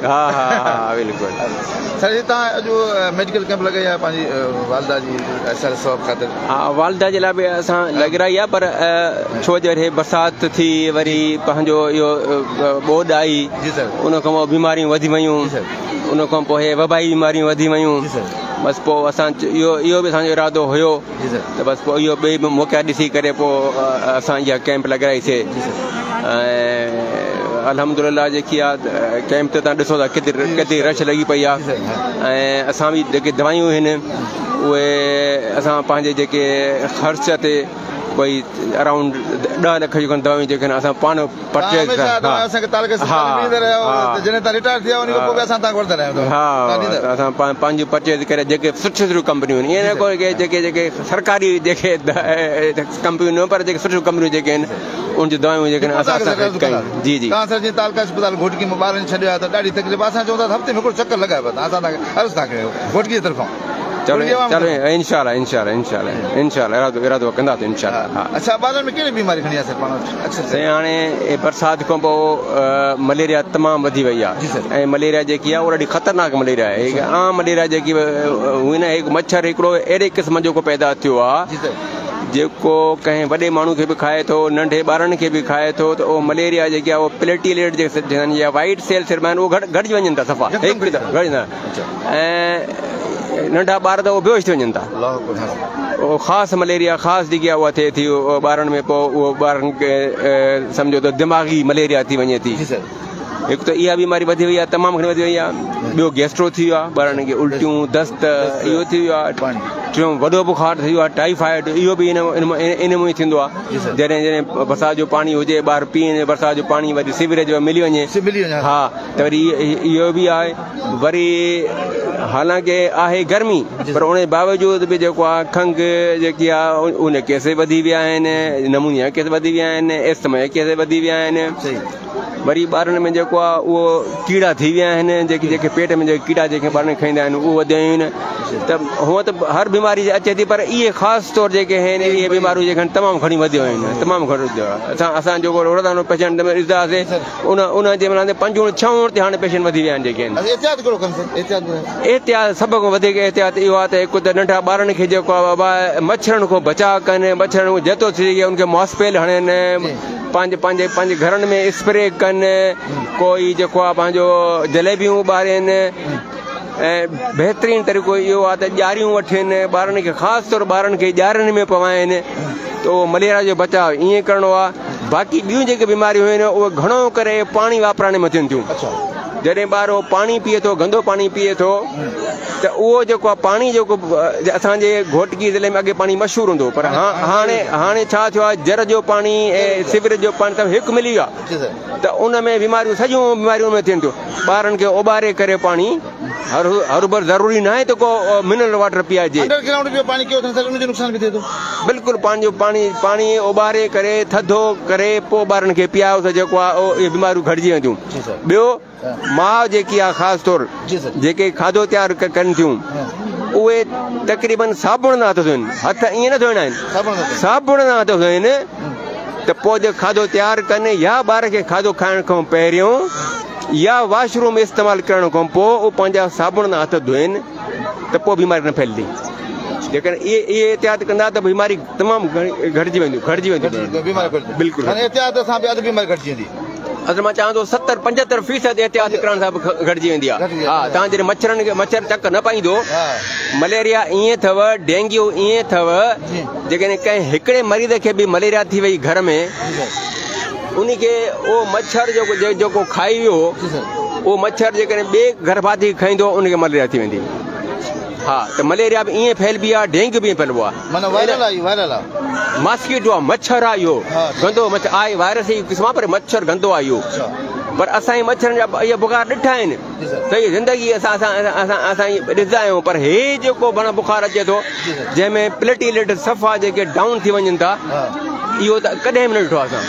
हाँ हाँ बिल्कुल सर जी जो मेडिकल कैंप लगे या पांजी वालदा जी सर सब खातिर हाँ वालदा जे लाइ बि असां लॻी रही आहे पर छो जो हे बरसात थी वरी पंहिंजो इहो ॿोॾ आई जी सर उन खां पोइ बीमारियूं वधी वयूं उन खां पोइ हे वबाई बीमारियूं वधी वयूं बसि पोइ असां इहो बि असांजो इरादो हुयो त बसि पोइ इहो ॿई बि मौक़ा ॾिसी करे पोइ असां इहा कैंप लॻाईसीं ऐं अल्हम्दुलिल्लाह जेकी आहे कैंप ते तव्हां ॾिसो था केतिरी रश लॻी पई आहे ऐं असां बि जेके दवायूं आहिनि उहे असां पंहिंजे जेके ख़र्च ते कोई अराउंड 10 लाख जूं दवायूं जेके असां पाण परचेज असां पंहिंजूं परचेज करे जेके सुठियूं कंपनियूं आहिनि ईअं न कोई जेके सरकारी जेके कंपनियूं पर जेके सुठियूं कंपनियूं जेके आहिनि उन जी दवायूं जेके असां जी जी सर जी तालका अस्पताल घोटकी में ॿारनि छॾियो आहे त ॾाढी तकलीफ़ असां चवंदा हफ़्ते में हिकिड़ो चकर लॻाए पियो असां तव्हांखे अर्ज़ु था कयूं घोटकी जी तरफ़ां चलो इंशाल्लाह इरादो कंदासीं इंशाल्लाह अच्छा ॿारनि में कहिड़ी बीमारी खणी आहे सर पाण हाणे बरसाति खां पोइ मलेरिया तमामु वधी वई आहे ऐं मलेरिया जेकी आहे उहा ॾाढी ख़तरनाक मलेरिया आहे आम मलेरिया जेकी हुई न हिकु मच्छर हिकिड़ो अहिड़े क़िस्म जो को पैदा थियो आहे जेको कंहिं वॾे माण्हू खे बि खाए थो नंढे ॿारनि खे बि खाए थो त उहो मलेरिया जेकी आहे उहो प्लेटिलेट जेके या वाइट सेल्स आहिनि उहो घटिजी वञनि था सफ़ा ऐं नंढा ॿार त उहो बेहोश थी वञनि था उहो ख़ासि मलेरिया ख़ासि जेकी आहे उहा थिए थी ॿारनि में पोइ उहो ॿारनि खे सम्झो त दिमाग़ी मलेरिया थी वञे थी हिकु त इहा बीमारी वधी वई आहे तमामु घणी वधी वई आहे ॿियो गैस्ट्रो थी वियो आहे ॿारनि खे उल्टियूं दस्त इहो थी वियो आहे टियों वॾो बुखार थी वियो आहे टाइफाइड इहो बि इन में ई थींदो आहे जॾहिं बरसाति जो पाणी हुजे ॿार पीअनि बरसाति जो पाणी वरी सीवरेज में मिली वञे हा त वरी इहो बि आहे वरी हालांकि आहे गर्मी पर उन जे बावजूद बि जेको आहे खंघि जेकी आहे उन केस वधी विया आहिनि नमूनिया केस वधी विया आहिनि एस्थमा केस वधी विया आहिनि वरी ॿारनि में जेको आहे उहो कीड़ा थी विया आहिनि जेके पेट में जेके कीड़ा जेके ॿार खाईंदा आहिनि उहे वधिया आहिनि त हूअं त हर बीमारी अचे थी पर इहे ख़ासि तौरु जेके आहिनि इहे बीमारियूं जेके आहिनि तमामु घणी वधियूं आहिनि तमामु घणो वधियो आहे असां जेको रोज़ानो पेशेंट ॾिसंदासीं उन जे महिल 5-6 ते हाणे पेशेंट वधी विया आहिनि जेके आहिनि एहतियात सभ खां वधीक एहतियात इहो आहे त हिकु त नंढा ॿारनि खे जेको आहे मच्छरनि खां बचाव कनि मच्छरनि जेतिरो थी सघे उनखे मॉस्पेल हणनि पंहिंजे घरनि में स्प्रे कनि कोई जेको आहे पंहिंजो जलेबियूं ॿारनि ऐं बहितरीनु तरीक़ो इहो आहे त ॾियारियूं वठनि ॿारनि खे ख़ासि तौरु ॿारनि खे ॾियारनि में पवाइनि त उहो मलेरिया जो बचाव ईअं करिणो आहे बाक़ी ॿियूं जेके बीमारियूं आहिनि उहे घणो करे पाणी वापराइण में थियनि थियूं जॾहिं ॿार उहो पाणी पीए थो गंदो पाणी पीए थो त उहो जेको आहे पाणी जेको असांजे घोटकी ज़िले में अॻे पाणी मशहूरु हूंदो पर हाणे छा थियो आहे जर जो पाणी ऐं सिवरेज जो पाणी त हिकु मिली वियो आहे त उन में बीमारियूं सॼियूं बीमारियूं में थियनि थियूं ॿारनि खे उॿारे करे पाणी हर भर ज़रूरी न आहे त को मिनरल वाटर पीआरिजे बिल्कुलु पंहिंजो पाणी उॿारे करे थधो करे पोइ ॿारनि खे पीआरियो त जेको आहे इहे बीमारियूं घटिजी वेंदियूं ॿियो माउ जेकी आहे ख़ासि तौरु जेके खाधो तयारु कनि थियूं उहे तक़रीबन साबुण न हथ धोइनि हथ ईअं न धोइणा आहिनि साबुण न हथ धोइनि त पोइ जे खाधो तयारु कनि या ॿार खे खाधो खाइण खां पहिरियों या वॉशरूम इस्तेमालु करण खां पोइ उहे पंहिंजा साबुण न हथ धोइनि त पोइ बीमारी न फैलंदी जेकॾहिं इहे एहतियात कंदा त बीमारी तमामु घटिजी वेंदियूं बिल्कुलु असल मां चवां थो 70-75% एहतियात करण सां घटिजी वेंदी आहे हा तव्हां जॾहिं मच्छर चक न पाईंदो मलेरिया ईअं अथव डेंगू ईअं अथव जेकॾहिं कंहिं हिकिड़े मरीज़ खे बि मलेरिया थी वई घर में उनखे उहो मच्छर जेको खाई वियो उहो मच्छर जेकॾहिं ॿिए गर्भपाती खाईंदो उनखे मलेरिया थी वेंदी हा त मलेरिया बि ईअं फैलिबी आहे डेंगू बि ईअं फैलिबो आहे मॉस्किटो आहे मच्छर आहे इहो गंदो मच्छर आहे वायरस ई क़िस्म आहे पर मच्छर गंदो आहे इहो पर असांजे मच्छरनि जा इहे बुखार ॾिठा आहिनि सही ज़िंदगी असां ॾिसंदा आहियूं पर हे जेको बुखार अचे थो जंहिंमें प्लेटिलेट सफ़ा जेके डाउन थी वञनि था इहो त कॾहिं बि न ॾिठो आहे असां